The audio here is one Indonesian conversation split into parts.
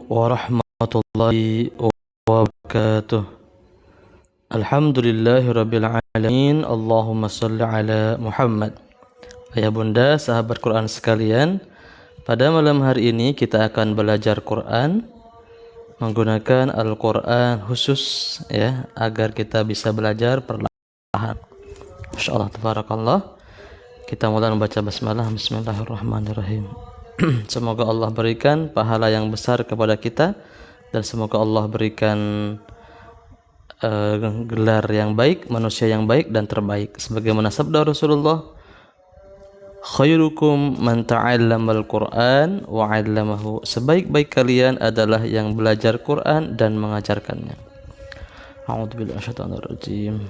warahmatullahi wabarakatuh. Alhamdulillahirabbil alamin. Allahumma shalli ala Muhammad. Ayah bunda, sahabat Quran sekalian, pada malam hari ini kita akan belajar Quran menggunakan Al-Quran khusus ya, agar kita bisa belajar perlahan. Masyaallah tabarakallah. Kita mulai membaca basmalah. Bismillahirrahmanirrahim. Semoga Allah berikan pahala yang besar kepada kita, dan semoga Allah berikan gelar yang baik, manusia yang baik dan terbaik, sebagaimana sabda Rasulullah, khairukum man ta'allamal Qur'an wa 'allamahu. Sebaik-baik kalian adalah yang belajar Quran dan mengajarkannya. A'udzubillahi minasyaitonir rajim.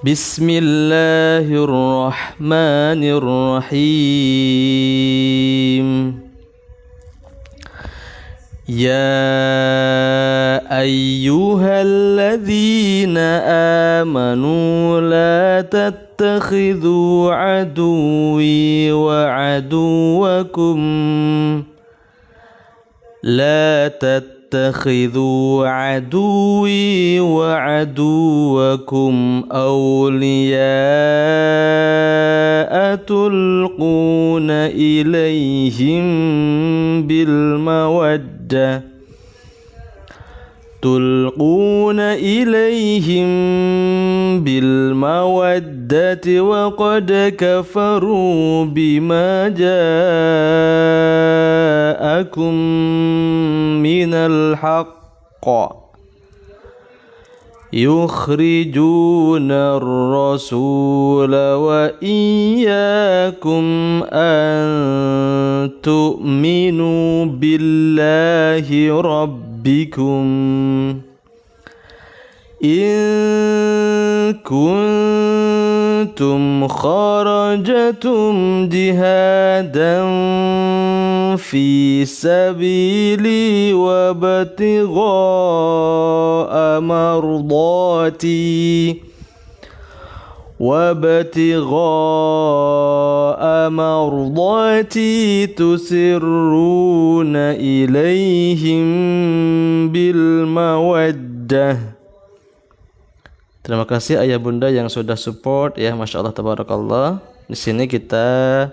Bismillahirrahmanirrahim. Ya ayyuhalladzina amanu la tattakhidhu aduwwi wa aduwwakum اتخذوا عدوي وعدوكم أولياء تلقون إليهم بالمودة وقد كفروا بما جاءكم من الحق يخرجون الرسول وإياكم أن تؤمنوا بالله ربكم إن كنتم خرجتم جهادا في سبيلي وابتغاء مرضاتي تسرون إليهم بالمودة. Terima kasih ayah bunda yang sudah support ya, Masya Allah tabarakallah. Di sini kita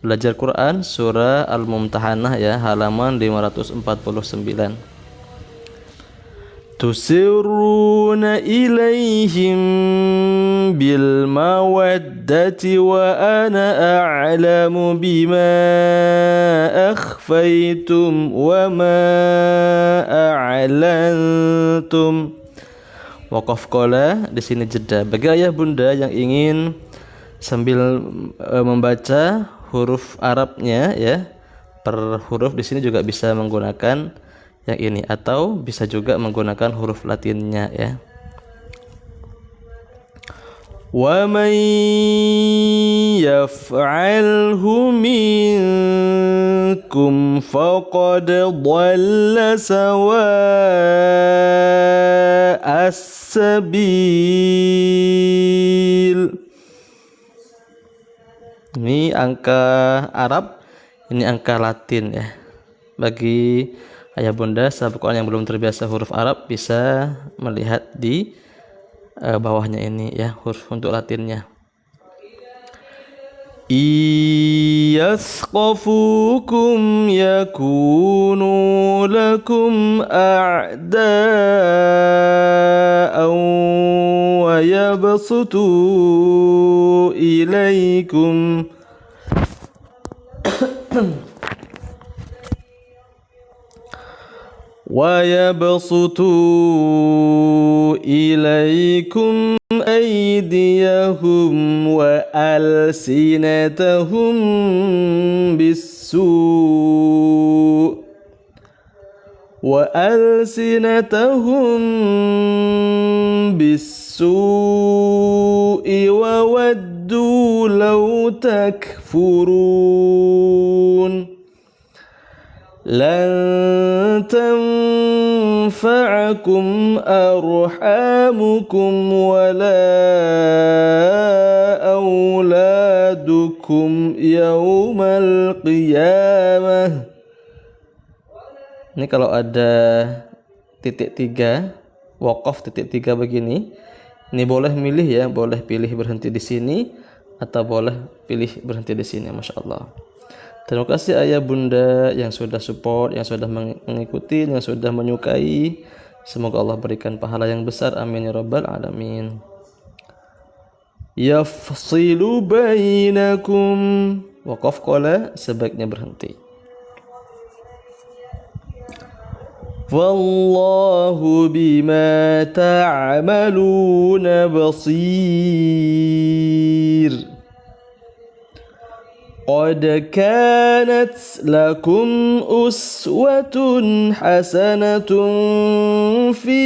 belajar Quran surah Al-Mumtahanah ya, halaman 549. Tusirruna ilaihim bil mawaddati wa ana a'lamu bima akhfaytum wa ma a'lantum. Waqaf qala, di sini jeda. Bagi ayah bunda yang ingin sambil membaca huruf Arabnya ya, per huruf di sini juga bisa menggunakan yang ini, atau bisa juga menggunakan huruf Latinnya ya. Wa man yaf'alhu minkum faqad dhalla sawa'as sabil. Ini angka Arab, ini angka Latin ya. Bagi ayah bunda sahabat Quran yang belum terbiasa huruf Arab, bisa melihat di bawahnya ini ya, huruf untuk Latinnya. Iyasqafukum yakunu lakum a'da'an wa yabsutu ilaikum أيديهم وألسنتهم بالسوء وودوا لو تكفرون لن تنفعكم أرحامكم ولا أولادكم يوم القيامة Ini kalau ada titik 3, waqaf titik 3 begini, ini boleh milih ya, boleh pilih berhenti di sini atau boleh pilih berhenti di sini. Masya Allah. Terima kasih ayah bunda yang sudah support, yang sudah mengikuti, yang sudah menyukai. Semoga Allah berikan pahala yang besar. Amin ya rabbal alamin. Yafsilu bainakum. Waqaf qala sebaiknya berhenti. Wallahu bima ta'maluna basir. Qad kanat lakum uswatun hasanatun fi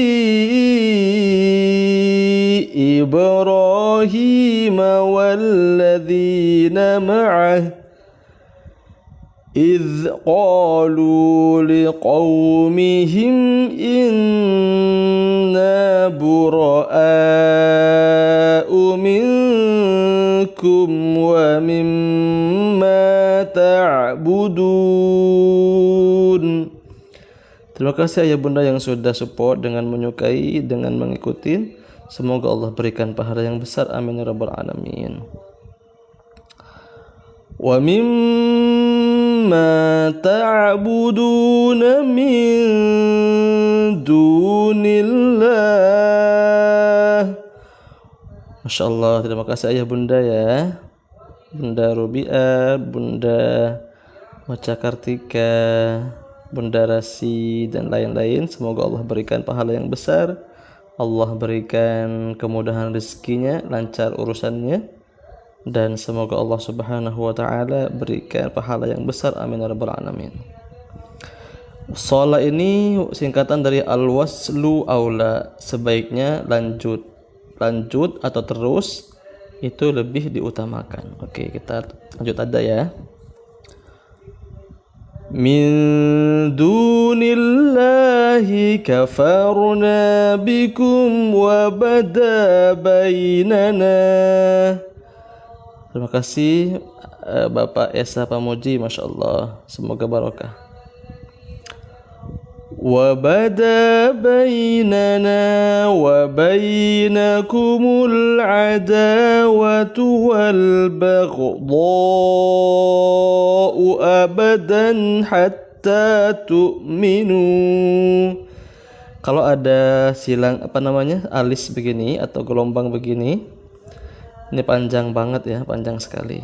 Ibrahim walladzina ma'ah إذ قالوا لقومهم إنا براء منكم ومما تعبدون. Terima kasih ayah bunda yang sudah support dengan menyukai, dengan mengikuti. Semoga Allah berikan pahala yang besar. Amin ya rabbal alamin. Wa mimma ta'buduna min dunillah. Masya Allah, terima kasih ayah bunda ya, Bunda Rubiah, Bunda Maca Kartika, Bunda Rasi dan lain-lain. Semoga Allah berikan pahala yang besar, Allah berikan kemudahan rezekinya, lancar urusannya, dan semoga Allah Subhanahu wa taala berikan pahala yang besar. Amin ya rabbal alamin. Shalah ini singkatan dari al-waslu aula, sebaiknya lanjut atau terus itu lebih diutamakan. Oke, kita lanjut aja ya. Min dunillahi kafarna bikum wa bada bainana. Terima kasih Bapak Esa Pamuji, Masya Allah, semoga barokah. Wa bada bainana wa bainakumul adawatu wal baghdha'u abadan hatta tu'minu. Kalau ada silang alis begini atau gelombang begini, ini panjang banget ya, panjang sekali.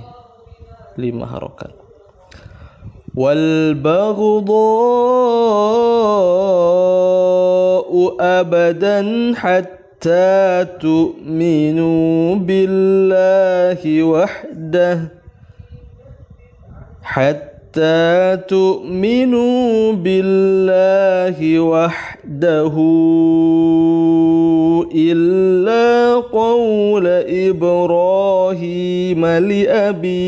5 harokat. Wal baghdha'u abadan hatta tu'minu billahi wahdah. Hatta tu'minu billahi wahdahu illa qawla Ibrahim li abi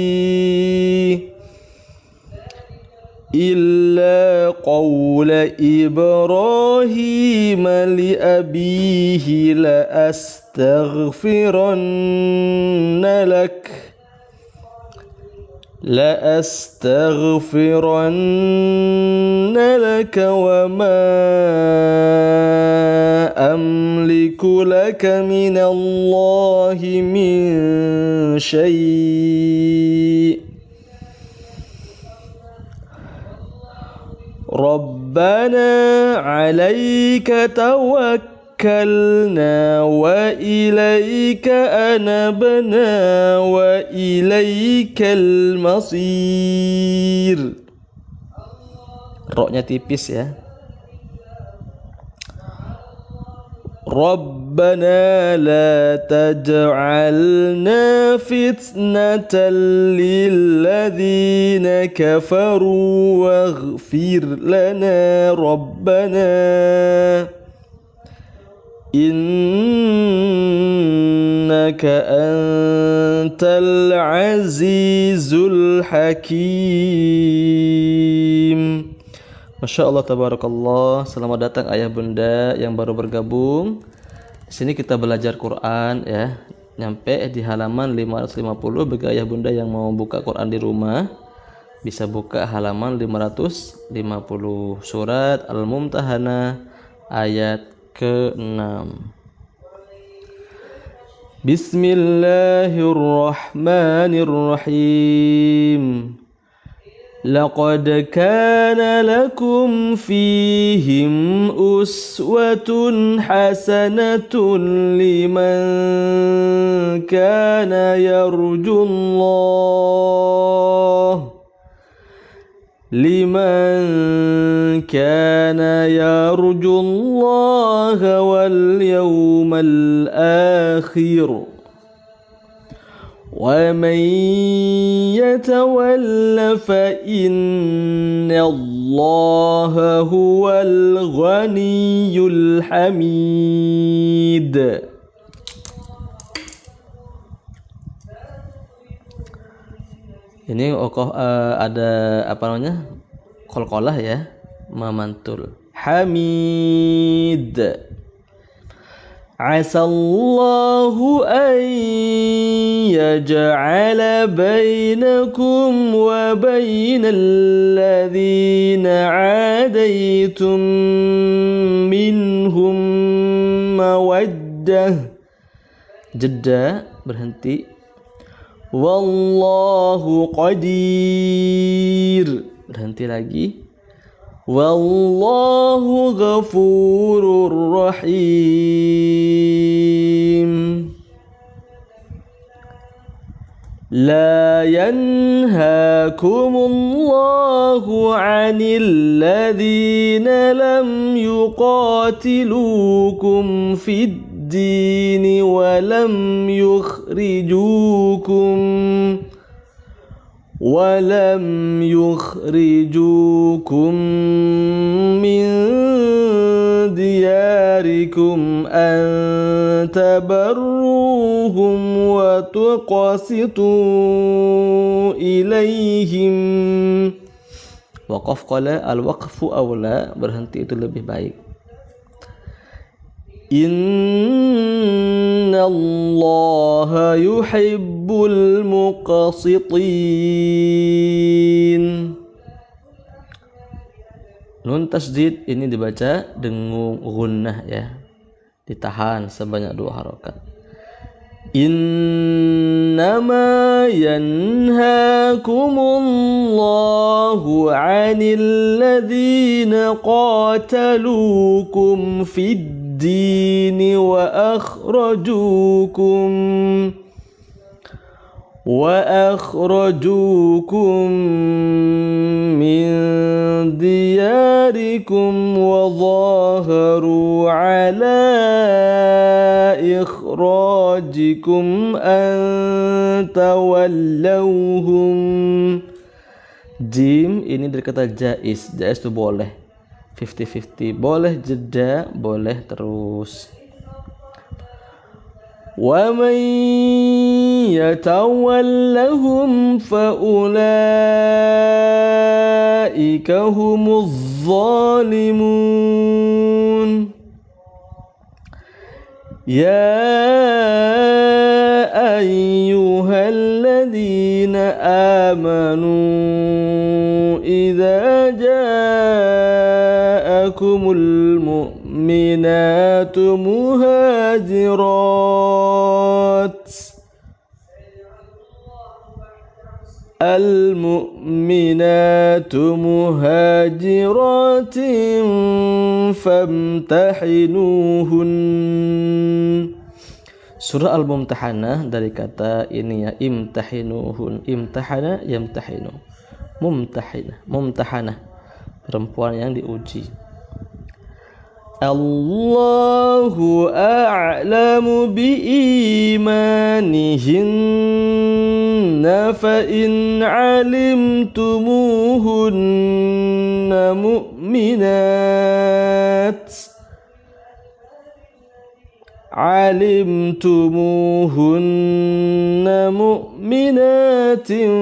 illa qawla Ibrahim li abihi la astaghfiranna lak la astaghfiranna laka wa ma amliku laka minallahi min syai'. Rabbana 'alaika tawakkalna wa ilaika anabna wa ilaikal masir. Roknya tipis ya. Rabbana la taj'alna fitnatan lilladzina kafaru waghfir lana Rabbana innaka antal azizul hakim. Masya Allah, tabarakallah. Selamat datang ayah bunda yang baru bergabung. Di sini kita belajar Quran ya. Nyampe di halaman 550 bagi ayah bunda yang mau buka Quran di rumah. Bisa buka halaman 550 surat Al-Mumtahanah ayat ke-6. Bismillahirrahmanirrahim. Laqad kana lakum fihim uswatun hasanatun liman kana yarju Allah wal yawmal akhir wa man yatawalla fa inna Allah huwal ghaniyyul hamid. Ini ada apa namanya? Qalqalah ya, memantul. Hamid. Asallahu an yaj'ala bainakum wa bainal ladzina 'adaitum minhum mawaddah. Jeda, berhenti. Wallahu qadir, berhenti lagi. Wallahu ghafurur rahim. La yanhaakumullahu 'anil ladzina lam yuqatilukum fid الدين ولم يخرجوكم من دياركم أن تبروهم وتقسطوا إليهم. Waqaf qala, al-waqfu awla, berhenti itu lebih baik. Inna Allah yuhibbul muqsitin. Nun tasdid ini dibaca dengung gunnah ya, ditahan sebanyak 2 harakat. Innama yanhaakumullahu 'anil ladzina qataluukum fid dini wa akhrajukum min diyarikum wa zaharu ala ikhrajikum an tawallawhum. Jim ini dari kata jaiz. Jaiz itu boleh, 50-50, boleh jeda, boleh terus. Wa man yatawallahum fa ulaika humuz zalimun. Ya ayyuhalladzina amanu idza ja'akumul mu'minatu muhajiratin famtahinuhun. Surah Al-Mumtahanah dari kata ini ya, imtahinuhun. Imtahana yamtahinu. Mumtahanah, perempuan yang diuji. Allahu a'lamu biimanihinna fa in 'alimtumuhunna mu'minatin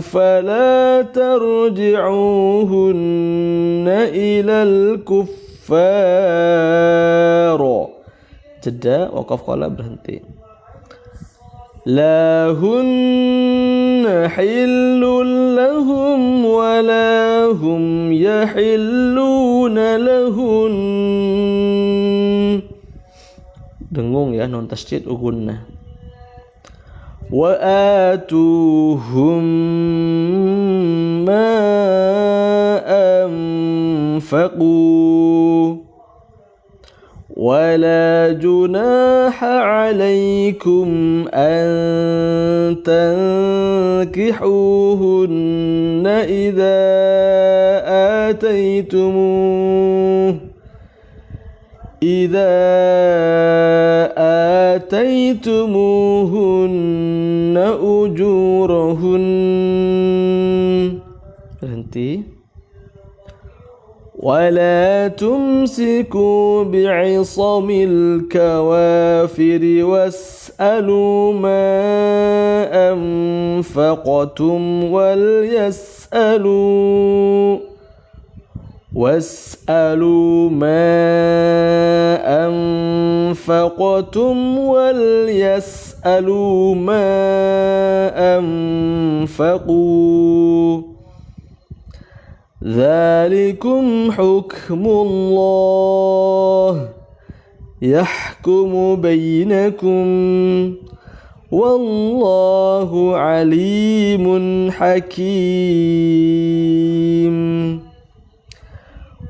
fala tarji'uhunna ilal kuffar. Jeda, waqaf qala, berhenti. لا هن حل لهم ولا هم يحلون لهن. Dengung ya, nun tasydid ugunna. Wa atuhum ma anfaqu ولا جناح عليكم أن تنكحوهن إذا آتيتموهن أجورهن. Berhenti. ولا تمسكوا بعصم الكوافر واسألوا ما أنفقتم واسألوا ما أنفقتم وليسألوا ما أنفقوا ذلكم حكم الله يحكم بينكم والله عليم حكيم.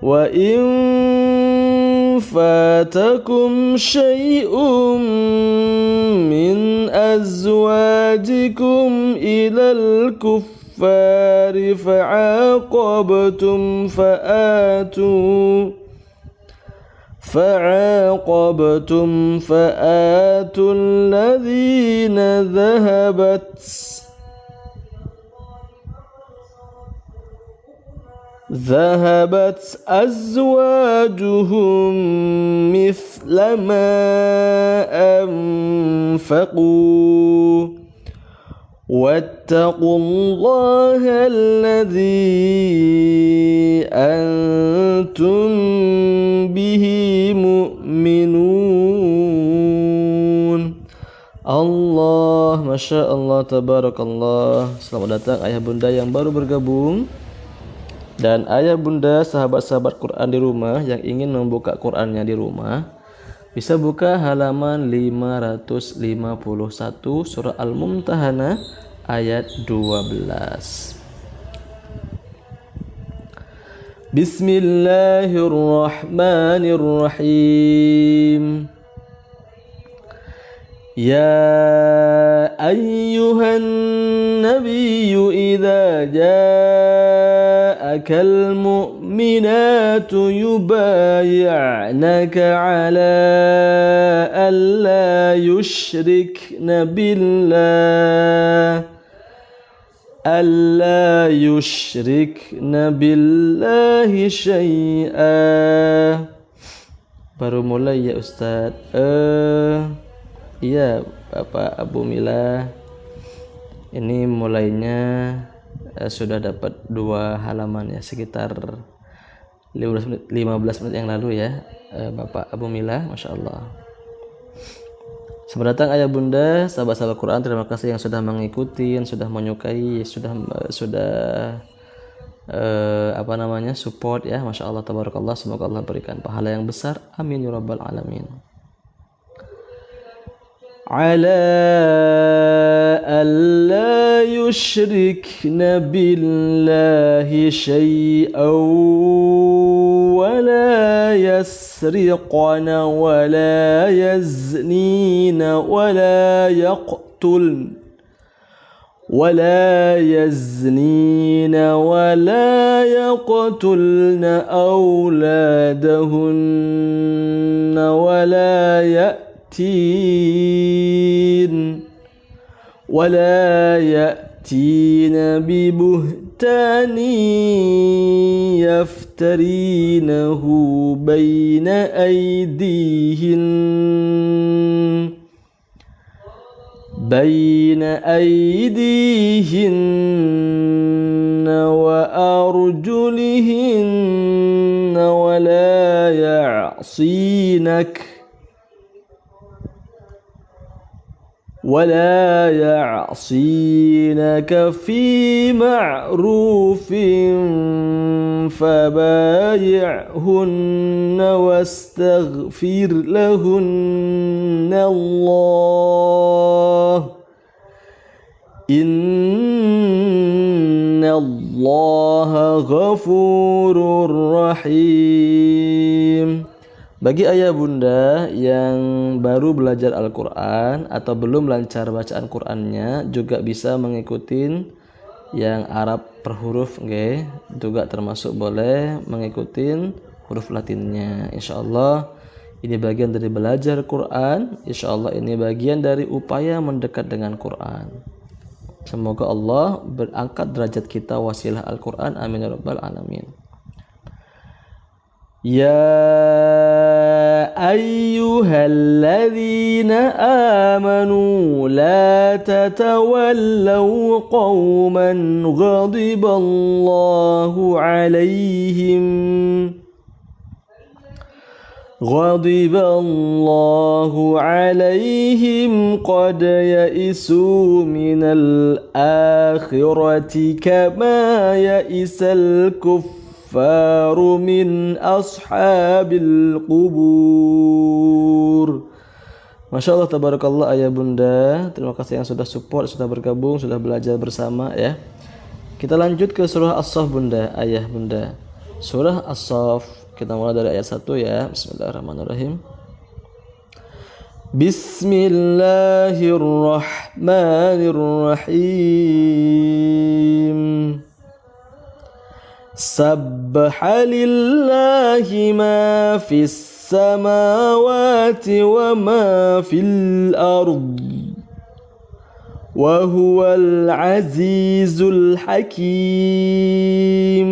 وإن فاتكم شيء من أزواجكم إلى الكفر فعاقبتم فآتوا الذين ذهبت أزواجهم مثل ما أنفقوا واتقوا الله الذي أنتم به مؤمنون. Allah, Masya Allah, Tabarakallah. Selamat datang ayah bunda yang baru bergabung dan ayah bunda sahabat-sahabat Quran di rumah yang ingin membuka Qurannya di rumah. Bisa buka halaman 551 surah Al-Mumtahanah ayat 12. Bismillahirrahmanirrahim. Ya ayyuhan nabiyyu idza ja'akal mu'minatu yubayyi'naka 'ala alla yushrikna billahi syai'a. Baru mulai ya Ustadz. Iya Bapak Abu Mila, ini mulainya sudah dapat 2 halaman ya, sekitar 15 menit yang lalu ya Bapak Abu Mila, Masya Allah. Selamat datang ayah bunda, sahabat-sahabat Quran, terima kasih yang sudah mengikuti, yang sudah menyukai, sudah support ya, Masya Allah, Tabarakallah. Semoga Allah berikan pahala yang besar, amin ya rabbal alamin. على ألا يشركن بالله شيئا ولا يسرقن ولا يزنين ولا يقتلن أولادهن ولا يأتين ببهتان يفترينه بين أيديهن وأرجلهن ولا يعصينك ولا يعصينك في معروف فبايعهن واستغفر لهن الله إن الله غفور رحيم. Bagi ayah bunda yang baru belajar Al-Quran atau belum lancar bacaan Qurannya, juga bisa mengikuti yang Arab per huruf, okay? Juga termasuk boleh mengikuti huruf Latinnya. Insyaallah ini bagian dari belajar Quran. Insyaallah ini bagian dari upaya mendekat dengan Quran. Semoga Allah berangkat derajat kita wasilah Al-Quran. Amin ya rabbal alamin. يا أيها الذين آمنوا لا تتولوا قوما غضب الله عليهم قد يئسوا من الآخرة كما يئس الكفار من أصحاب القبور. Masya Allah, tabarakallah ayah bunda. Terima kasih yang sudah support, sudah bergabung, sudah belajar bersama ya. Kita lanjut ke surah As-Saff bunda, ayah bunda. Surah As-Saff, kita mulai dari ayat 1 ya. Bismillahirrahmanirrahim. Bismillahirrahmanirrahim. Sabbaha lillahi ma fis samawati wa ma fil ard wa huwal azizul hakim.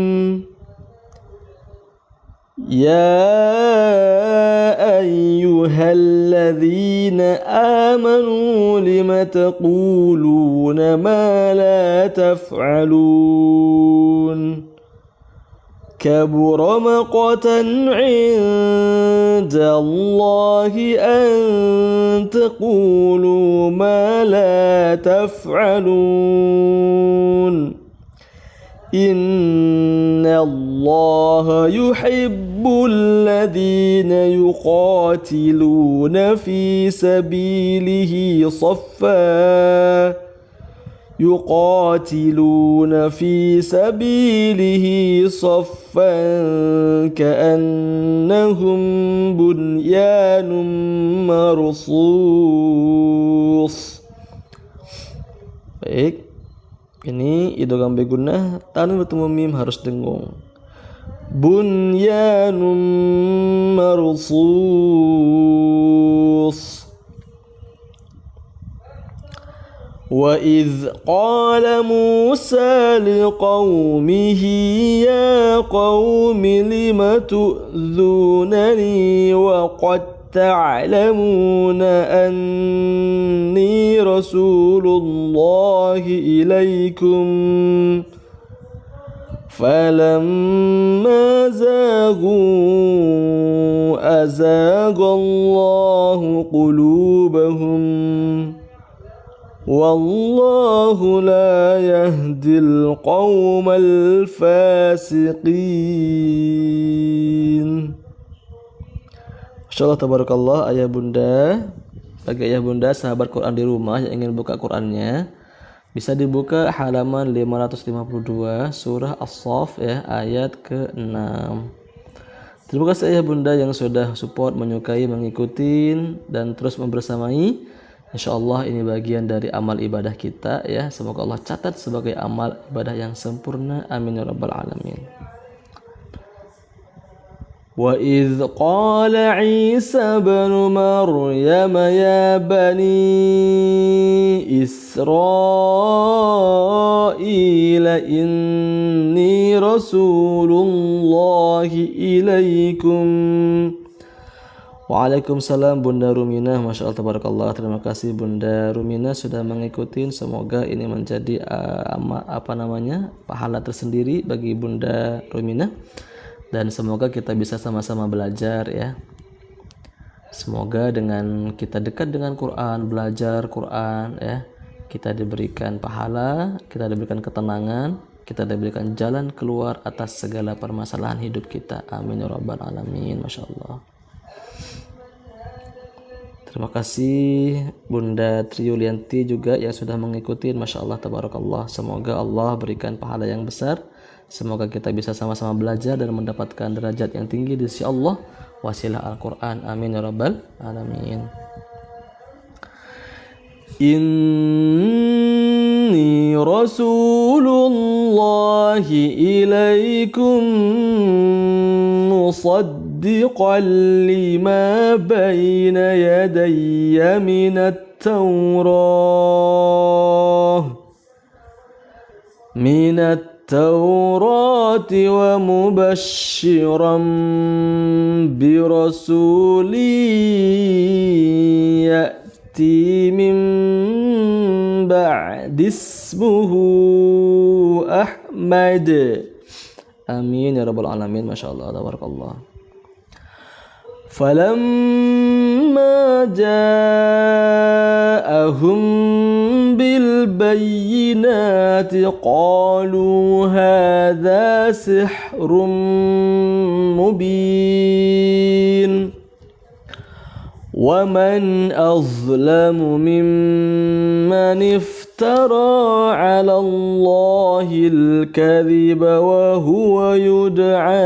Ya ayyuhalladzina amanu lima taquluna ma la taf'alun kabura maqtan 'inda Allahi an taqulu ma la taf'alun Inna Allah yuhibbul ladhina yuqatiluna fi sabilihi صفا كأنهم بنيان مرصوص. Baik, ini idgham bi gunnah, tanwin bertemu mim harus dengung. Bunyanum marsus. Wa idh qala Musa liqaumihi ya qaumi lima tu'dhunani wa qad ta'lamuna anni rasulullahi ilaikum falamma zaghu azaghallahu qulubahum wallahu la yahdil qawmal fasiqin. Insyaallah tabarakallah ayah bunda. Bagi ayah bunda sahabat Quran di rumah yang ingin buka Qurannya, bisa dibuka halaman 552 surah As-Saff ya, ayat ke-6. Terima kasih ayah bunda yang sudah support, menyukai, mengikuti dan terus membersamai. Insyaallah ini bagian dari amal ibadah kita ya. Semoga Allah catat sebagai amal ibadah yang sempurna. Amin ya rabbal alamin. Wa idz qala Isa ibn Maryam ya bani Israil inni rasulullahi ilaikum. Waalaikumsalam Bunda Ruminah. Masya Allah tabarakallah. Terima kasih Bunda Ruminah sudah mengikuti. Semoga ini menjadi pahala tersendiri bagi Bunda Ruminah, dan semoga kita bisa sama-sama belajar ya. Semoga dengan kita dekat dengan Quran, belajar Quran ya, kita diberikan pahala, kita diberikan ketenangan, kita diberikan jalan keluar atas segala permasalahan hidup kita. Amin ya rabbal alamin. Masya Allah. Terima kasih Bunda Triulianti juga yang sudah mengikuti. Masya Allah, tabarakallah. Semoga Allah berikan pahala yang besar. Semoga kita bisa sama-sama belajar dan mendapatkan derajat yang tinggi di sisi Allah. Wasilah Al-Quran. Amin ya rabbal alamin. Inni rasulullahi ilaikum musaddiqan lima bayna yadayya minat Taurati wa mubashiran birasuli ya'ti min ba'di ismuhu Ahmad. Amin ya rabbal alamin. Masya Allah, tabarakallah. Falamma ja'ahum bil bayyinati qalu hadha sihrun mubin wa man azlamu mimman iftara 'ala Allahil kadhiba wa huwa yud'a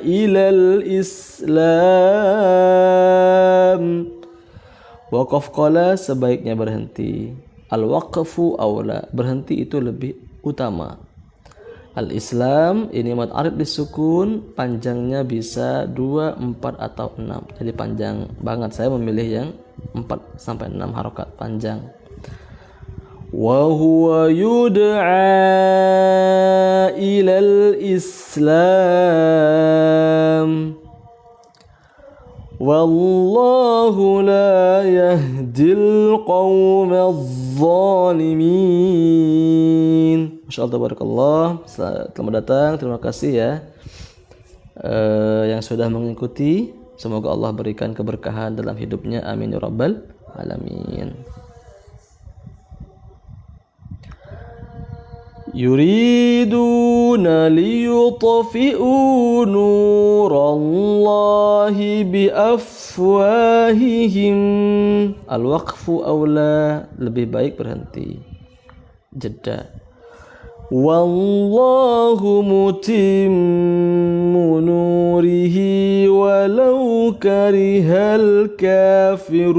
ilal Islam. Waqaf qala sebaiknya berhenti. Al-waqfu aula, berhenti itu lebih utama. Al-Islam ini mad arif disukun, panjangnya bisa 2, 4 atau 6. Jadi panjang banget. Saya memilih yang 4 sampai 6 harokat panjang. Wa huwa yud'a ilal Islam. Wallahu la yahdil qawmadh zalimin. Masya Allah, tabarakallah. Selamat datang, terima kasih ya yang sudah mengikuti. Semoga Allah berikan keberkahan dalam hidupnya. Amin ya rabbal alamin. Yuriduna liyutfi'u nurallahi biafwahihim. Al-waqfu aula, lebih baik berhenti, jeda. Wallahu mutimmu nurihi walau karihal kafirun.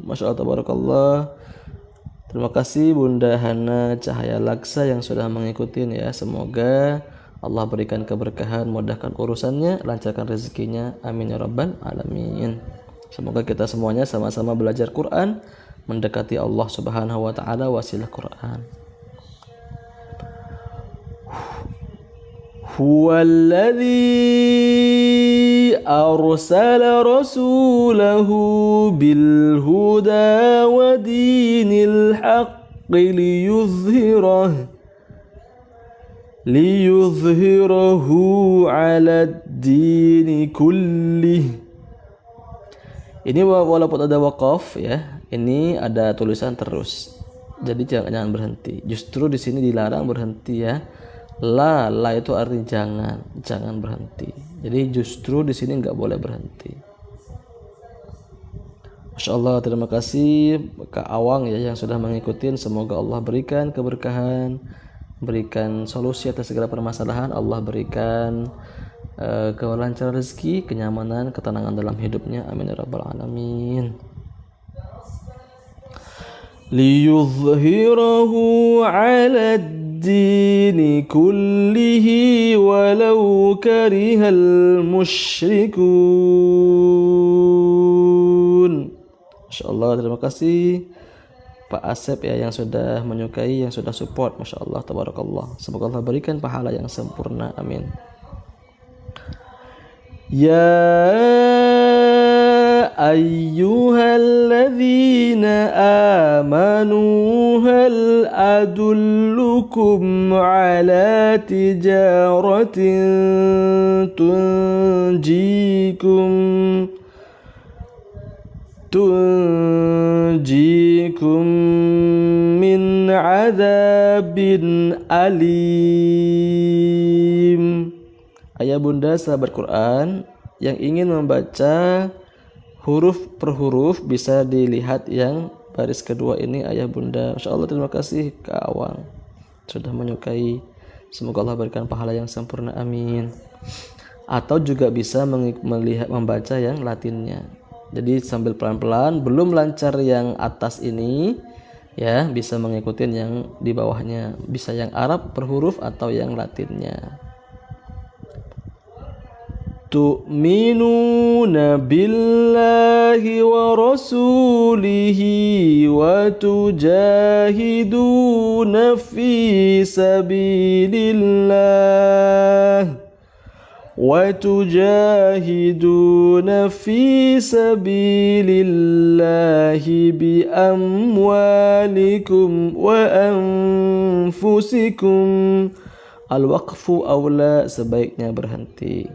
Masya Allah, tabarakallah. Terima kasih Bunda Hana Cahaya Laksa yang sudah mengikuti ya. Semoga Allah berikan keberkahan, mudahkan urusannya, lancarkan rezekinya. Amin ya rabbal alamin. Semoga kita semuanya sama-sama belajar Quran, mendekati Allah Subhanahu wa taala wasilah Quran. Huwallazi arsala rasulahu bil huda wa dinil haqqi liyuzhirahu ala ad-dini kullih. Ini walaupun ada waqaf ya, ini ada tulisan terus. Jadi jangan berhenti. Justru di sini dilarang berhenti ya. La itu artinya jangan berhenti. Jadi justru di sini nggak boleh berhenti. Masya Allah, terima kasih Kak Awang ya yang sudah mengikuti. Semoga Allah berikan keberkahan, berikan solusi atas segala permasalahan. Allah berikan kelancaran rezeki, kenyamanan, ketenangan dalam hidupnya. Amin ya rabbal alamin. Liyuzhirahu 'ala ad-dini kullihi walau karihal musyrikun. Masyaallah, terima kasih Pak Asep ya yang sudah menyukai, yang sudah support. Masya Allah, tabarakallah. Semoga Allah berikan pahala yang sempurna. Amin. Ya ayyuhalladzina amanu hal adullukum ala tijaratin tunjikum min adzabin alim. Ayah bunda sahabat Quran yang ingin membaca huruf per huruf bisa dilihat yang baris kedua ini ayah bunda. Masya Allah, terima kasih Kak Awang sudah menyukai. Semoga Allah berikan pahala yang sempurna, amin. Atau juga bisa melihat membaca yang latinnya. Jadi sambil pelan-pelan, belum lancar yang atas ini ya, bisa mengikuti yang di bawahnya, bisa yang Arab per huruf atau yang latinnya. Tu'minuna billahi wa rasulihi wa tujahiduna fi sabilillah bi amwalikum wa anfusikum. Al-waqfu aula, sebaiknya berhenti.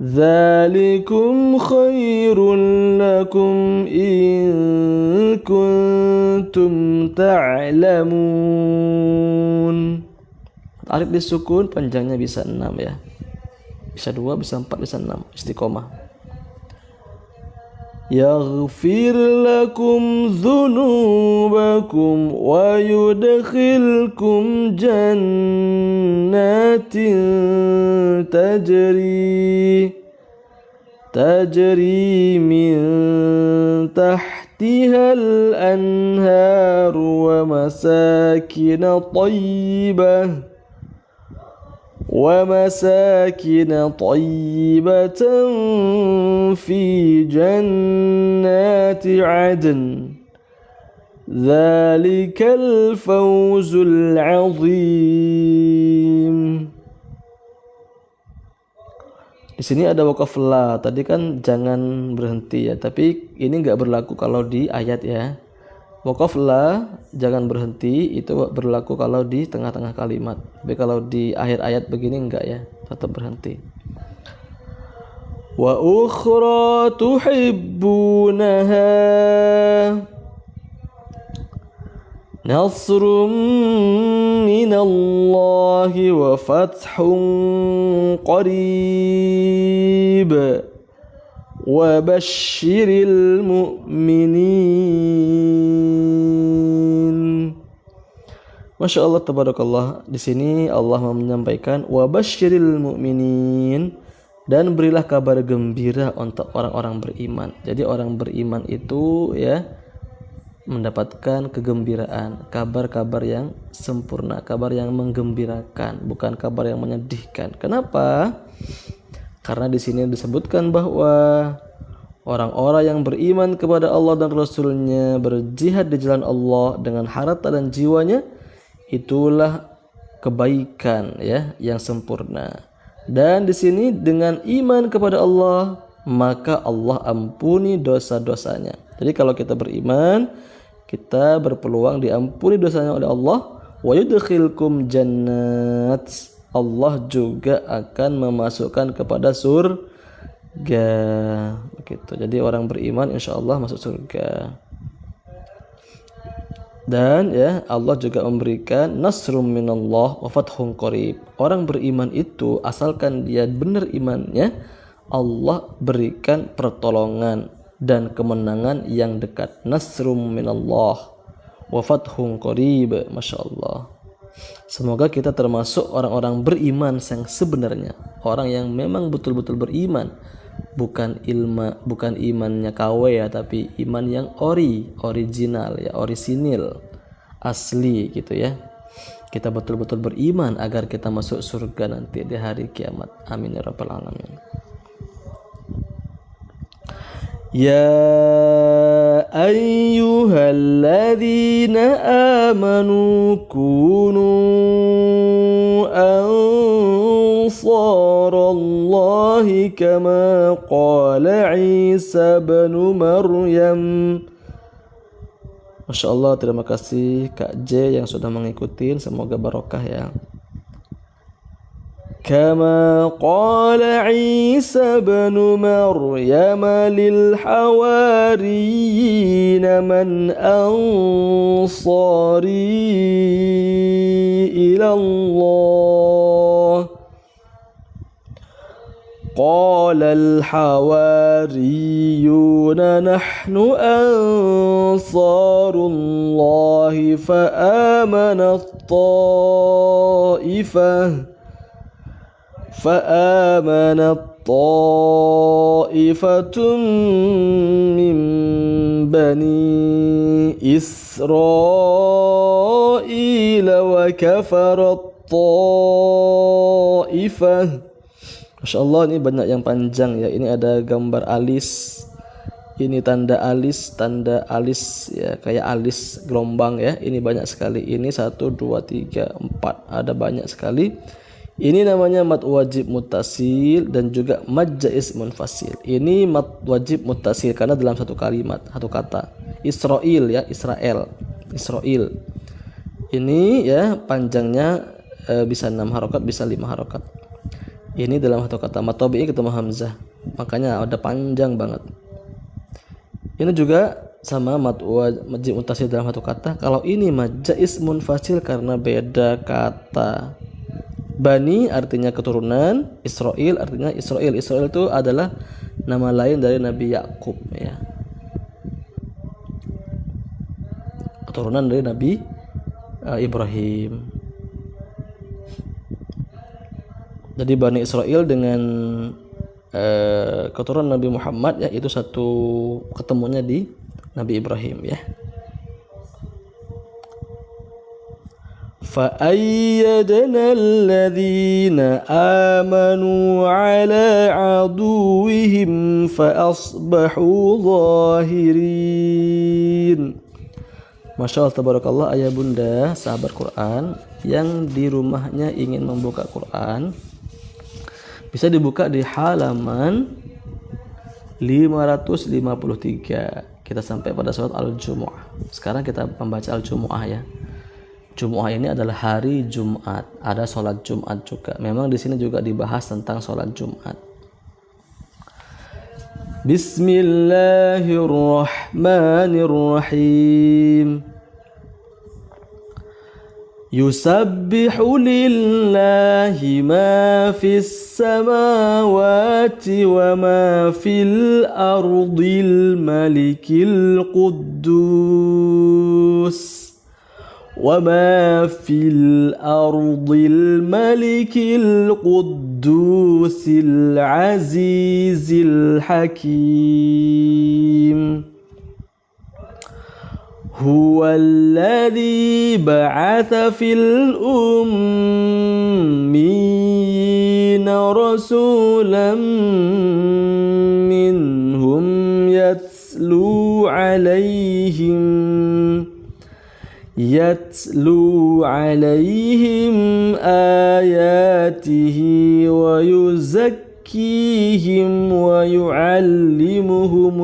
Dzalikum khairun lakum in kuntum ta'lamun. Alif disukun panjangnya bisa 6 ya. Bisa 2, bisa 4, bisa 6. Istiqomah. Yaghfir lakum dzunubakum wa yudkhilkum jannatin tajri min tahtihal anhar wa masakin tayyibatan fi jannati adn. Dzalikal fawzul azim. Di sini ada waqaf la. Tadi kan jangan berhenti ya, tapi ini enggak berlaku kalau di ayat ya. Waqaf la jangan berhenti, itu berlaku kalau di tengah-tengah kalimat. Tapi kalau di akhir ayat begini enggak ya, tetap berhenti. Wa ukhra tuhibbunaha nasrum minallahi wa fathun qarib wa basyiril mu'minin. Masya Allah, tabarakallah. Di sini Allah menyampaikan wa basyiril mu'minin, dan berilah kabar gembira untuk orang-orang beriman. Jadi orang beriman itu ya mendapatkan kegembiraan, kabar-kabar yang sempurna, kabar yang menggembirakan, bukan kabar yang menyedihkan. Kenapa? Karena di sini disebutkan bahwa orang-orang yang beriman kepada Allah dan Rasul-Nya, berjihad di jalan Allah dengan harta dan jiwanya, itulah kebaikan ya yang sempurna. Dan di sini dengan iman kepada Allah, maka Allah ampuni dosa-dosanya. Jadi kalau kita beriman, kita berpeluang diampuni dosanya oleh Allah. Wa yudkhilkum jannat, Allah juga akan memasukkan kepada surga. Begitu. Jadi orang beriman insya Allah masuk surga. Dan ya Allah juga memberikan nasrum minallah wa fathun qarib. Orang beriman itu asalkan dia benar imannya, Allah berikan pertolongan dan kemenangan yang dekat. Nasrum minallah wa fathun qarib. Masya Allah. Semoga kita termasuk orang-orang beriman yang sebenarnya, orang yang memang betul-betul beriman, bukan imannya KW ya, tapi iman yang original ya, orisinil, asli gitu ya. Kita betul-betul beriman agar kita masuk surga nanti di hari kiamat. Amin ya rabbal alamin. Ya ayyuhalladzina amanu kunu ansarallahi كما قال عيسى بن مريم. Masya Allah, terima kasih Kak J yang sudah mengikuti, semoga barokah ya. كما قال عيسى بن مريم للحواريين من أنصاري إلى الله قال الحواريون نحن أنصار الله فآمنت طائفة من بني إسرائيل وكفرت طائفة. Masya Allah, ini banyak yang panjang ya. Ini ada gambar alis, ini tanda alis ya, kayak alis gelombang ya. Ini banyak sekali. Ini 1, 2, 3, 4, ada banyak sekali. Ini namanya mad wajib muttasil dan juga mad jaiz munfasil. Ini mad wajib muttasil karena dalam satu kalimat, satu kata. Israel ya, Israel. Ini ya panjangnya bisa 6 harokat, bisa 5 harokat. Ini dalam satu kata. Mad tabi'i ketemu hamzah, makanya ada panjang banget. Ini juga sama mad wajib muttasil dalam satu kata. Kalau ini mad jaiz munfasil karena beda kata. Bani artinya keturunan, Israel artinya Israel. Israel itu adalah nama lain dari Nabi Yakub ya. Keturunan dari Nabi Ibrahim. Jadi Bani Israel dengan keturunan Nabi Muhammad ya, itu satu ketemunya di Nabi Ibrahim ya. فَأَيَّدْنَا الَّذِينَ آمَنُوا عَلَى عَدُوِّهِمْ فَأَصْبَحُوا ظَاهِرِينَ. Masya Allah, tabarakallah, ayah bunda sahabat Quran yang di rumahnya ingin membuka Quran, bisa dibuka di halaman 553. Kita sampai pada surat Al-Jumu'ah. Sekarang kita membaca Al-Jumu'ah ya. Jumu'ah ini adalah hari Jumat, ada sholat Jumat juga. Memang di sini juga dibahas tentang sholat Jumat. Bismillahirrahmanirrahim. Yusabbihu lillahi ma fis samawati wa ma fil ardil malikil quddus وما في الأرض الملك القدوس العزيز الحكيم هو الذي بعث في الأمين رسولا منهم يتلو عليهم آياته ويزكيهم ويعلمهم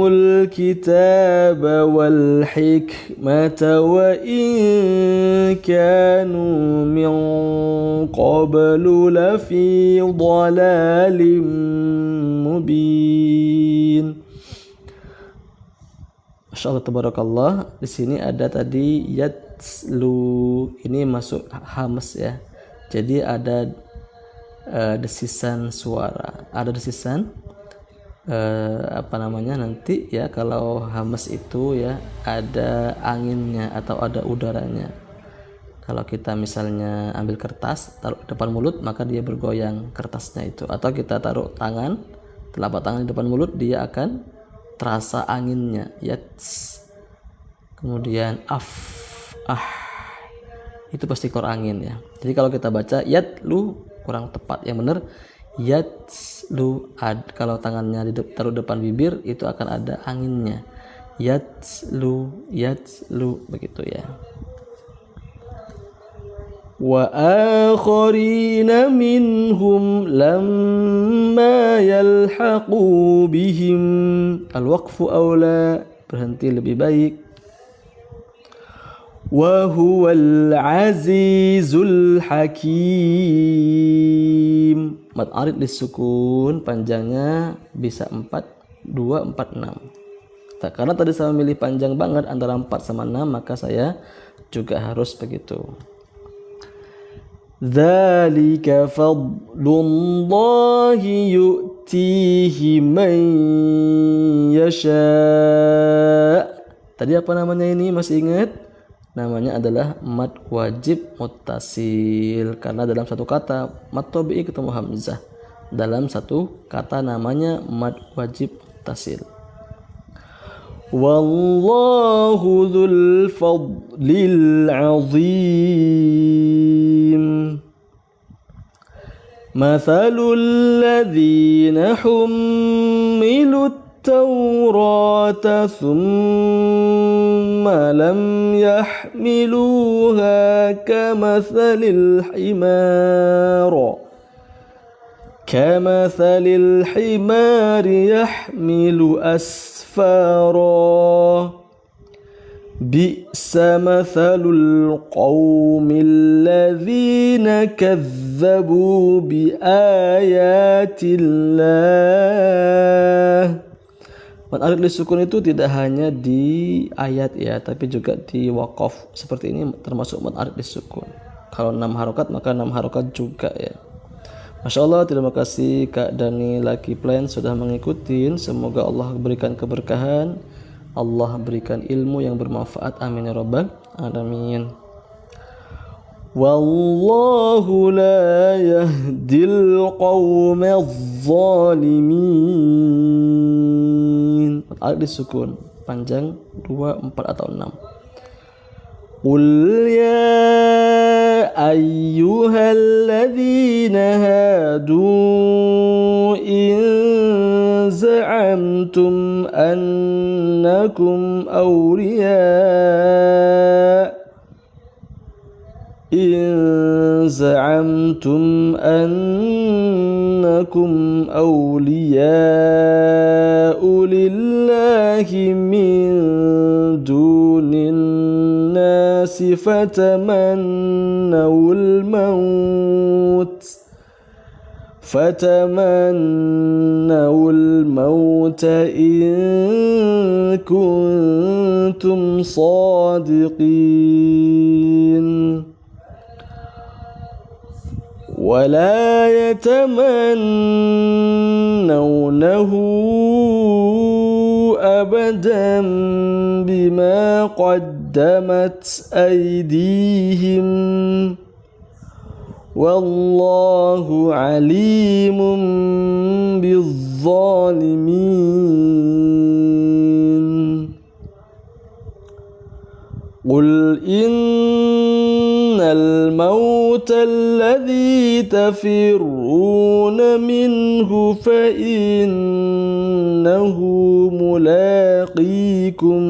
الكتاب والحكمة وإن كانوا من قبل لفي ضلال mubin. Masya Allah, tabarakallah. Di sini ada tadi yatslu, ini masuk hams ya. Jadi ada desisan suara, ada desisan nanti ya, kalau hams itu ya ada anginnya atau ada udaranya. Kalau kita misalnya ambil kertas taruh di depan mulut, maka dia bergoyang kertasnya itu. Atau kita taruh telapak tangan di depan mulut, dia akan terasa anginnya. Yats. Kemudian itu pasti keluar angin ya. Jadi kalau kita baca yatlu kurang tepat. Yang benar yatslu, kalau tangannya ditaruh depan bibir itu akan ada anginnya. Yatslu begitu ya. wa akharina minhum lamma yalhaqu bihim. Al-waqfu aula, berhenti lebih baik. Wa huwal azizul hakim. Mad arid disukun panjangnya bisa 4, 2, 4, 6. Karena tadi saya memilih panjang banget antara 4 sama 6, maka saya juga harus begitu. Dzalika fadlullahi yu'tihi man yasha. Tadi apa namanya ini, masih ingat? Namanya adalah mad wajib muttasil, karena dalam satu kata mad tabi'i ketemu hamzah. Dalam satu kata namanya mad wajib muttasil. Wallahu dzul fadlil azim. Mathalul ladzina hummilut التوراة ثم لم يحملوها كمثل الحمار يحمل أسفارا بئس مثل القوم الذين كذبوا بآيات الله. Mad arid lisukun itu tidak hanya di ayat ya, tapi juga di waqaf. Seperti ini termasuk mad arid lisukun. Kalau 6 harokat maka 6 harokat juga ya. Masya Allah, terima kasih Kak Dani Lucky Plan sudah mengikuti. Semoga Allah berikan keberkahan, Allah berikan ilmu yang bermanfaat. Amin ya rabbal alamin. Wallahu la yahdil qawmadz zalimin. Arid disukun panjang 2, 4 atau 6. Qul ya ayyuhalladzina hadu in za'amtum annakum awliya lillahi min dunin nasi fatamannawul maut in kuntum sadiqin. ولا يتمنونه أبدا بما قدمت أيديهم والله عليم بالظالمين. قل إن الموت الذي تفرون منه فإنه ملاقيكم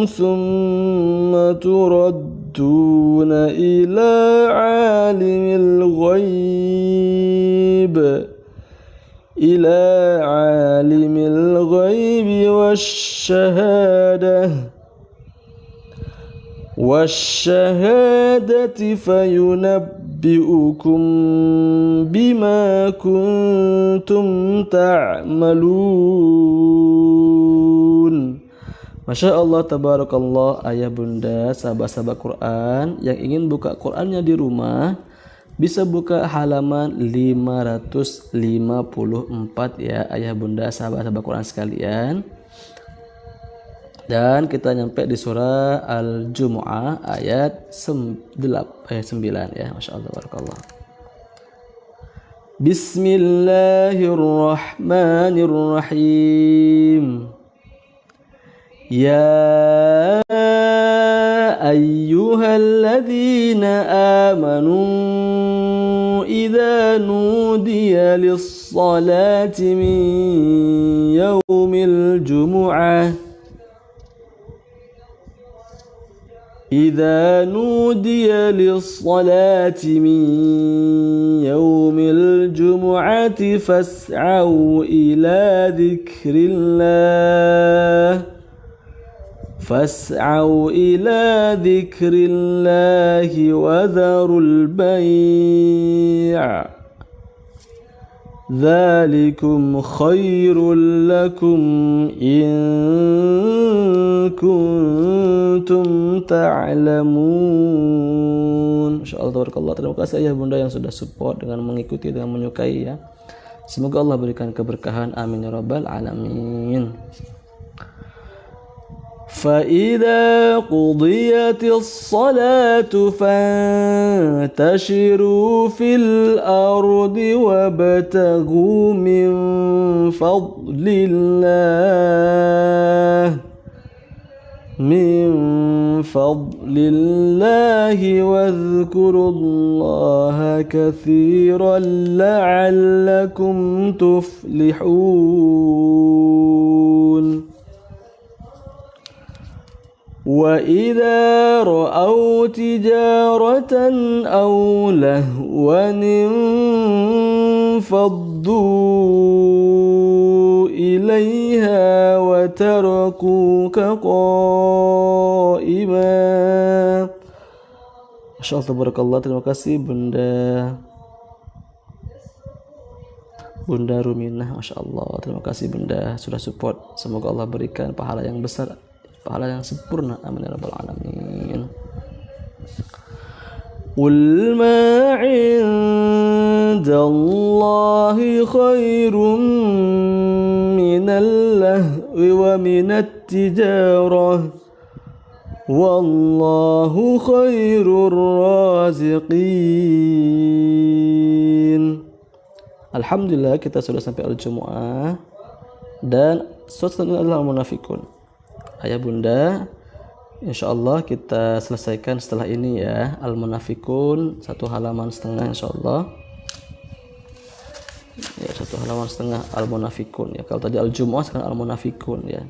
ثم تردون إلى عالم الغيب والشهادة فينبئكم بما كنتم تعملون. Masya Allah, tabarakallah. Ayah bunda, sahabat-sahabat Quran yang ingin buka Qurannya di rumah bisa buka halaman 554 ya ayah bunda, sahabat-sahabat Quran sekalian. Dan kita nyampe di surah Al-Jumu'ah ayat 9 ya. Masya Allah, barakallah. Bismillahirrahmanirrahim. Ya ayyuhalladzina amanu idza nudiya lis-salati min yaumil jumu'ah إذا نودي للصلاة من يوم الجمعة فاسعوا إلى ذكر الله وذروا البيع ذلكم خير لكم إن كنتم ta'lamun. Insyaallah tabarakallah. Terima kasih ayah bunda yang sudah support dengan mengikuti, dengan menyukai ya. Semoga Allah berikan keberkahan, amin ya rabbal alamin. فإذا قضيت الصلاة فانتشروا في الأرض وابتغوا من فضل الله واذكروا الله كثيرا لعلكم تفلحون. وإذا رأوا تجارة أو لهوا انفضوا إليها وتركوك قائما. Masya Allah, tabarakallah. Terima kasih Bunda Ruminah, Masya Allah. Terima kasih Bunda sudah support. Semoga Allah berikan pahala yang besar, pahala yang sempurna, amin ya rabbal alamin. Qul ma 'indallahi khairum minal lahwi wa minat tijarah wallahu khairur raziqin. Alhamdulillah, kita sudah sampai al-Jumu'ah dan surat adalah al-Munafikun. Ayah bunda, insyaallah kita selesaikan setelah ini ya, Al-Munafikun 1 halaman setengah insyaallah ya, 1 halaman setengah Al-Munafikun ya. Kalau tadi Al-Jumu'ah, sekarang Al-Munafikun ya.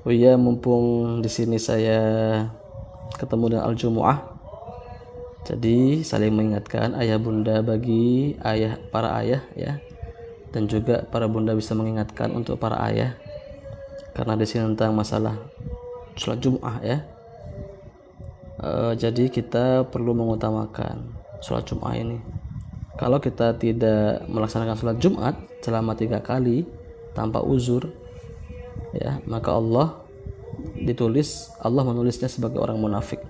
Oh iya, mumpung di sini saya ketemu dengan Al-Jumu'ah, jadi saling mengingatkan ayah bunda bagi para ayah ya, dan juga para bunda bisa mengingatkan untuk para ayah, karena di sini tentang masalah sholat Jum'ah ya. Jadi kita perlu mengutamakan sholat Jum'ah ini. Kalau kita tidak melaksanakan sholat Jumat selama 3 kali tanpa uzur ya, maka Allah menulisnya sebagai orang munafik.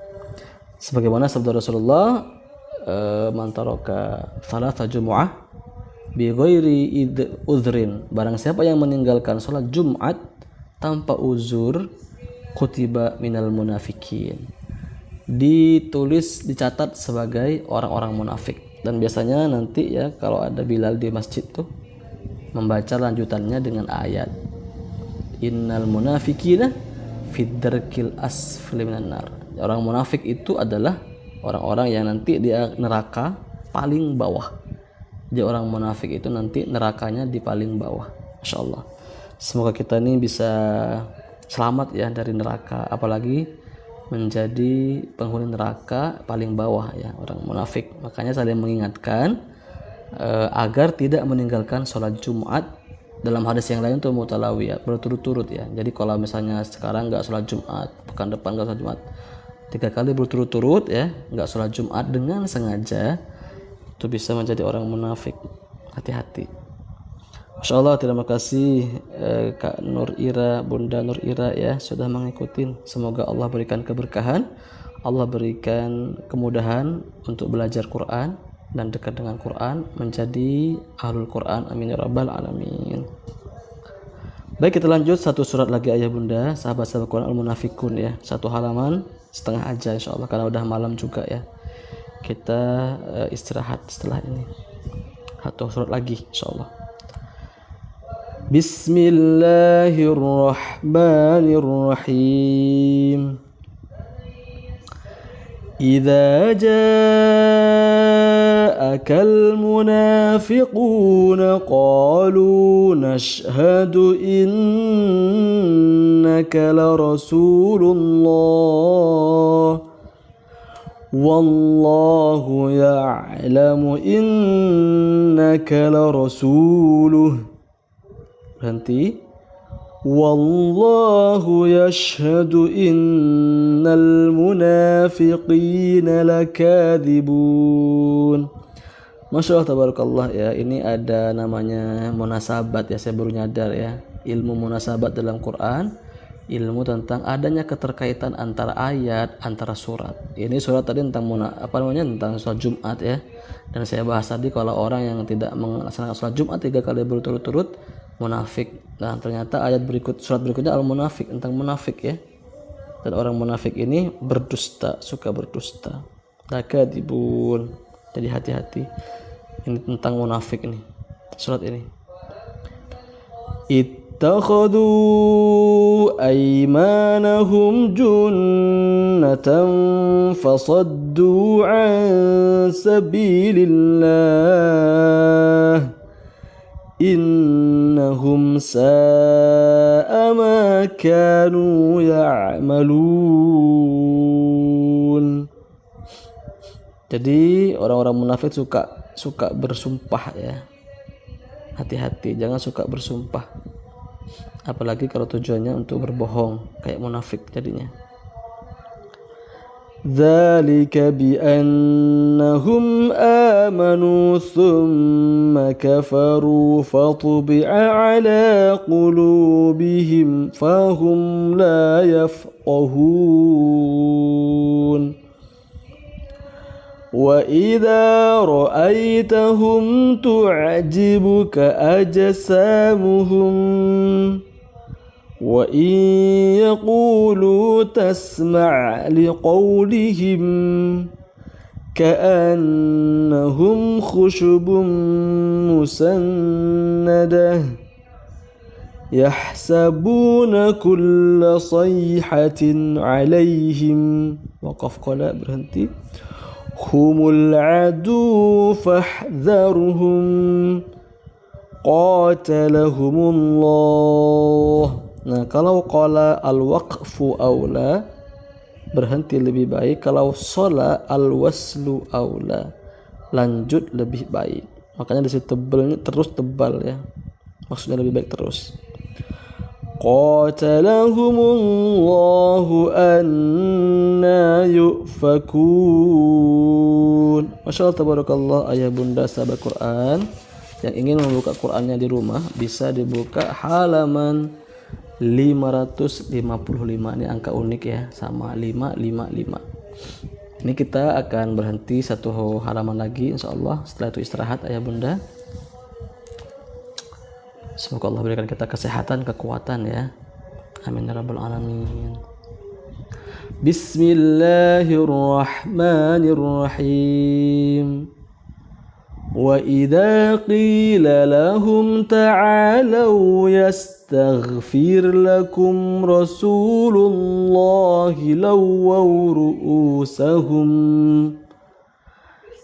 Sebagaimana sabda Rasulullah, man taraka salatah Jumu'ah bi ghairi udhrin, barang siapa yang meninggalkan sholat Jumat tanpa uzur, kutiba minal munafikin, dicatat sebagai orang-orang munafik. Dan biasanya nanti ya, kalau ada Bilal di masjid tuh membaca lanjutannya dengan ayat innal munafikina fid darkil asfali minan nar. Orang munafik itu adalah orang-orang yang nanti dia neraka paling bawah. Jadi orang munafik itu nanti nerakanya di paling bawah. Insyaallah. Semoga kita ini bisa selamat ya dari neraka, apalagi menjadi penghuni neraka paling bawah ya, orang munafik. Makanya saling mengingatkan agar tidak meninggalkan sholat Jumat. Dalam hadis yang lain tuh mutalawiyah, berturut-turut ya. Jadi kalau misalnya sekarang nggak sholat Jumat, pekan depan nggak sholat Jumat, 3 kali berturut-turut ya nggak sholat Jumat dengan sengaja, itu bisa menjadi orang munafik. Hati-hati. Masya Allah, terima kasih Kak Nur Ira, Bunda Nur Ira ya, sudah mengikuti. Semoga Allah berikan keberkahan, Allah berikan kemudahan untuk belajar Quran dan dekat dengan Quran, menjadi ahlul Quran, amin ya rabbal alamin. Baik, kita lanjut 1 surat lagi ayah bunda, sahabat-sahabat Quran, Al-Munafikun ya, 1 halaman setengah aja insyaallah, karena udah malam juga ya. Kita istirahat setelah ini, 1 surat lagi insyaallah. Bismillahirrahmanirrahim. Idza jaa جاءك المنافقون قالوا نشهد إنك لرسول الله والله يعلم إنك لرسوله. Berhenti. Wallahu yashhadu innal munafiqina lakadzibun. Masya Allah, tabarakallah ya. Ini ada namanya munasabat ya. Saya baru nyadar ya. Ilmu munasabat dalam Quran, ilmu tentang adanya keterkaitan antara ayat, antara surat. Ini surat tadi tentang tentang sholat Jumat ya. Dan saya bahas tadi kalau orang yang tidak melaksanakan sholat Jumat 3 kali berturut-turut munafik. Nah, ternyata surat berikutnya al-munafik, tentang munafik ya. Dan orang munafik ini berdusta, suka berdusta. Lakadzibun. Jadi hati-hati. Ini tentang munafik ini. Surat ini. Ittakhadhu aymanahum junnatan fasaddu an sabilillah. Innahum sa'a ma kanu ya'malun. Jadi orang-orang munafik suka bersumpah ya. Hati-hati, jangan suka bersumpah. Apalagi kalau tujuannya untuk berbohong, kayak munafik jadinya. ذلك بأنهم آمنوا ثم كفروا فطبع على قلوبهم فهم لا يفقهون وإذا رأيتهم تعجبك أجسامهم وإن يقولوا تسمع لقولهم كأنهم خشب مسندة يحسبون كل صيحة عليهم. وقف قال berhenti. هم العدو فاحذرهم قاتلهم الله. Nah, kalau qala al-waqfu aula, berhenti lebih baik. Kalau shola al-waslu aula, lanjut lebih baik. Makanya di situ tebalnya terus tebal ya. Maksudnya lebih baik terus. Qatalahumullahu anna yufakun. Masya Allah, tabarakallah. Ayah bunda sahabat Quran yang ingin membuka Qurannya di rumah, bisa dibuka halaman 555. Ini angka unik ya, sama 555. Ini kita akan berhenti satu halaman lagi insyaallah. Setelah itu istirahat ayah bunda. Semoga Allah berikan kita kesehatan, kekuatan ya. Amin ya rabbal alamin. Bismillahirrahmanirrahim. وَإِذَا قِيلَ لَهُمْ تَعَالَوْا يَسْتَغْفِرْ لَكُمْ رَسُولُ اللَّهِ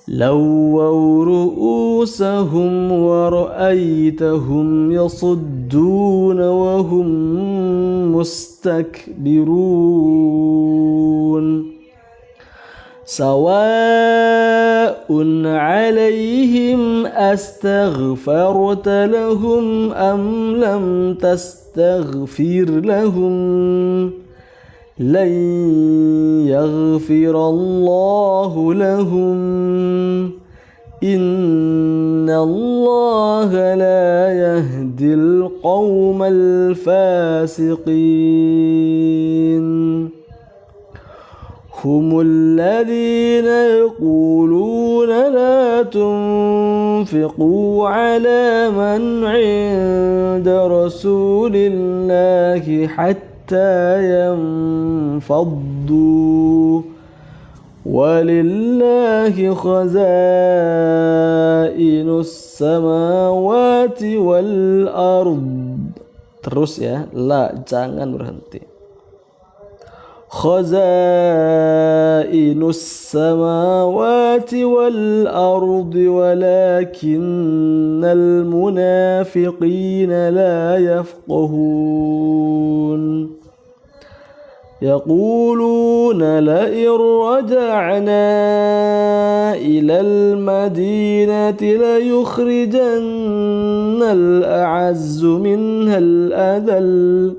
لَوَّوْا رُؤُوسَهُمْ وَرَأَيْتَهُمْ يَصُدُّونَ وَهُمْ مُسْتَكْبِرُونَ سواء عليهم أستغفرت لهم أم لم تستغفر لهم لن يغفر الله لهم إن الله لا يهدي القوم الفاسقين هم الذين يقولون لا تنفقوا على من عند رسول الله حتى ينفضوا ولله خزائن السماوات والأرض. Terus ya, la, jangan berhenti. خزائن السماوات والأرض ولكن المنافقين لا يفقهون يقولون لئن رجعنا إلى المدينة ليخرجن الأعز منها الأذل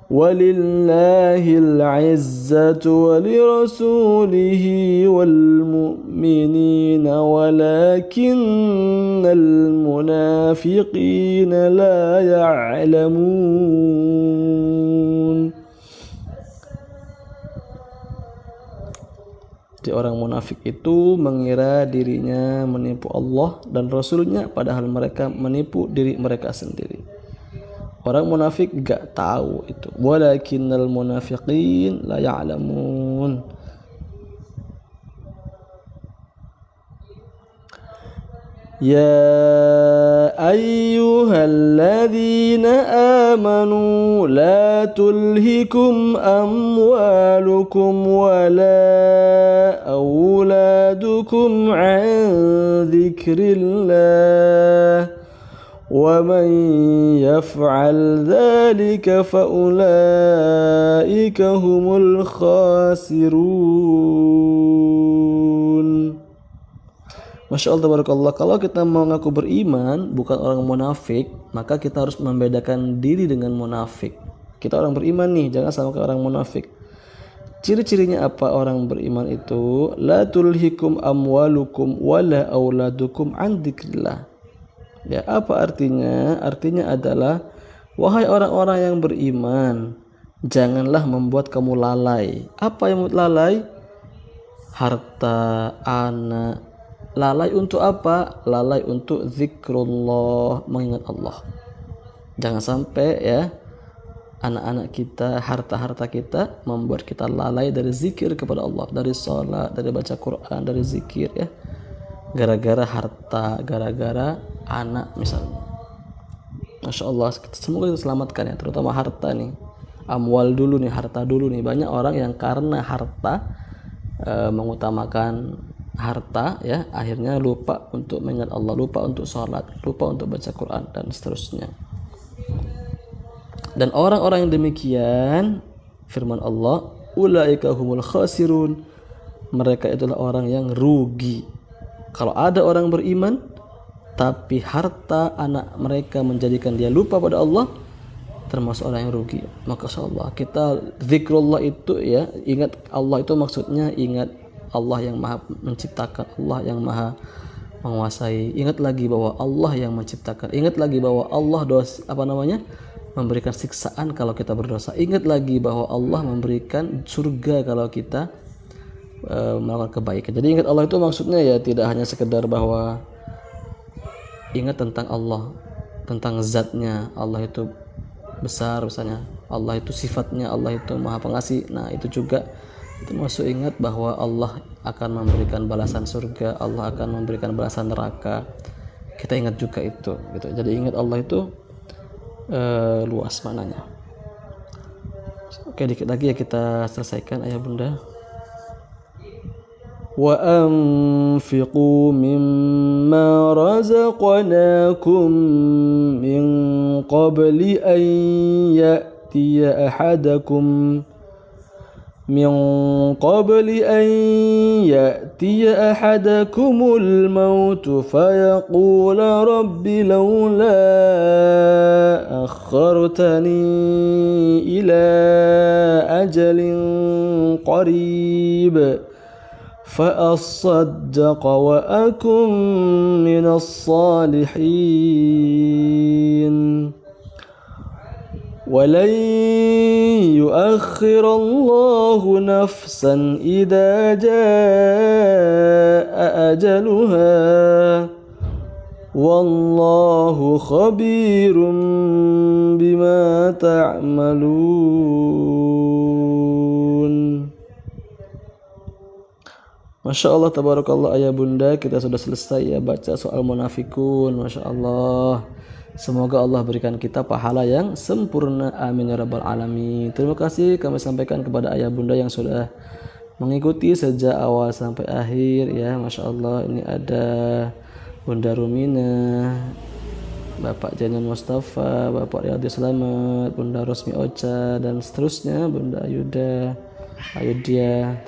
ولله العزة ولرسوله والمؤمنين ولكن المنافقين لا يعلمون. Jadi orang munafik itu mengira dirinya menipu Allah dan Rasulnya, padahal mereka menipu diri mereka sendiri. Orang munafik gak tahu itu. Walakinnal munafiqin la ya'lamun. Ya ayyuhalladzina amanu la tulhikum amwalukum wala auladukum an dzikrillah wa man yaf'al dzalika faulaika humul khasirun. Masya Allah, tabarakallah. Kalau kita mau ngaku beriman bukan orang munafik, maka kita harus membedakan diri dengan munafik. Kita orang beriman nih, jangan sama kayak orang munafik. Ciri-cirinya apa orang beriman itu? La tulhikum amwalukum wala auladukum an dzikrillah. Ya, apa artinya? Artinya adalah, wahai orang-orang yang beriman, janganlah membuat kamu lalai. Apa yang membuat lalai? Harta, anak. Lalai untuk apa? Lalai untuk zikrullah, mengingat Allah. Jangan sampai ya anak-anak kita, harta-harta kita membuat kita lalai dari zikir kepada Allah, dari sholat, dari baca Quran, dari zikir ya. Gara-gara harta, gara-gara anak misalnya. Masya Allah, semoga kita selamatkan ya, terutama harta nih. Amwal dulu nih, harta dulu nih. Banyak orang yang karena harta mengutamakan harta ya, akhirnya lupa untuk mengingat Allah, lupa untuk sholat, lupa untuk baca Quran dan seterusnya. Dan orang-orang yang demikian, firman Allah, ulaika humul khasirun, mereka itulah orang yang rugi. Kalau ada orang beriman tapi harta anak mereka menjadikan dia lupa pada Allah, termasuk orang yang rugi. Maka insyaallah kita zikrullah itu ya, ingat Allah itu maksudnya ingat Allah yang maha menciptakan, Allah yang maha menguasai. Ingat lagi bahwa Allah yang menciptakan. Ingat lagi bahwa Allah memberikan siksaan kalau kita berdosa. Ingat lagi bahwa Allah memberikan surga kalau kita melakukan kebaikan. Jadi ingat Allah itu maksudnya ya tidak hanya sekedar bahwa ingat tentang Allah, tentang zatnya. Allah itu besar misalnya, Allah itu sifatnya, Allah itu maha pengasih. Nah itu juga termasuk ingat bahwa Allah akan memberikan balasan surga, Allah akan memberikan balasan neraka. Kita ingat juga itu gitu. Jadi ingat Allah itu luas maknanya. Oke, dikit lagi ya kita selesaikan ayah bunda. Wa anfiqu mimma razaqnakum min qabli an ya'tiya ahadakum من قبل أن يأتي أحدكم الموت فيقول رب لولا أخرتني إلى أجل قريب فأصدق وأكن من الصالحين ولن يؤخر الله نفسا إذا جاء أجلها والله خبير بما تعملون. Masya Allah, tabarakallah ayah bunda, kita sudah selesai ya baca soal munafikun. Masya Allah, semoga Allah berikan kita pahala yang sempurna, amin ya rabbal alamin. Terima kasih kami sampaikan kepada ayah bunda yang sudah mengikuti sejak awal sampai akhir ya. Masya Allah, ini ada Bunda Rumina, Bapak Jainal Mustafa, Bapak Riyadi Selamat, Bunda Rosmi Ocha, dan seterusnya, Bunda Ayudya.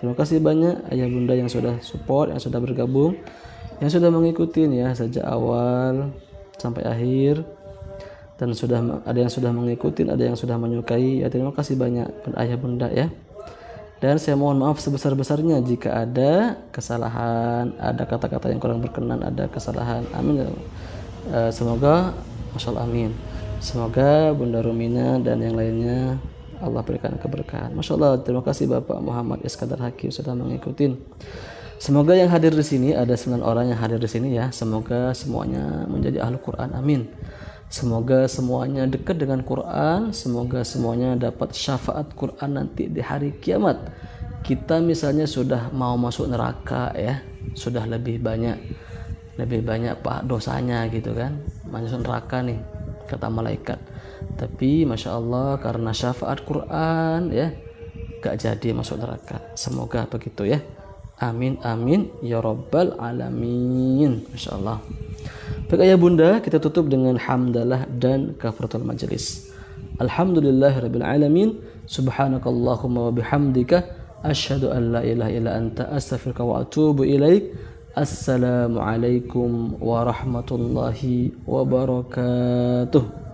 Terima kasih banyak ayah bunda yang sudah support, yang sudah bergabung, yang sudah mengikuti ya sejak awal sampai akhir, dan ada yang sudah mengikuti, ada yang sudah menyukai ya. Terima kasih banyak ayah bunda ya. Dan saya mohon maaf sebesar-besarnya jika ada kesalahan, ada kata-kata yang kurang berkenan, ada kesalahan. Amin. Semoga, masya Allah, amin. Semoga Bunda Rumina dan yang lainnya Allah berikan keberkahan. Masya Allah, terima kasih Bapak Muhammad Iskandar Hakim sudah mengikuti. Semoga yang hadir di sini, ada 9 orang yang hadir di sini ya. Semoga semuanya menjadi ahli Quran. Amin. Semoga semuanya dekat dengan Quran. Semoga semuanya dapat syafaat Quran nanti di hari kiamat. Kita misalnya sudah mau masuk neraka ya, sudah lebih banyak pak dosanya gitu kan, masuk neraka nih kata malaikat. Tapi masya Allah karena syafaat Quran ya, gak jadi masuk neraka. Semoga begitu ya. Amin amin ya rabbal alamin. Masya Allah. Baik ayah bunda, kita tutup dengan hamdalah dan kafaratul majelis. Alhamdulillahirabbil alamin. Subhanakallahumma wa bihamdika asyhadu an la ilaha illa anta astaghfiruka wa atubu ilaik. Assalamualaikum warahmatullahi wabarakatuh.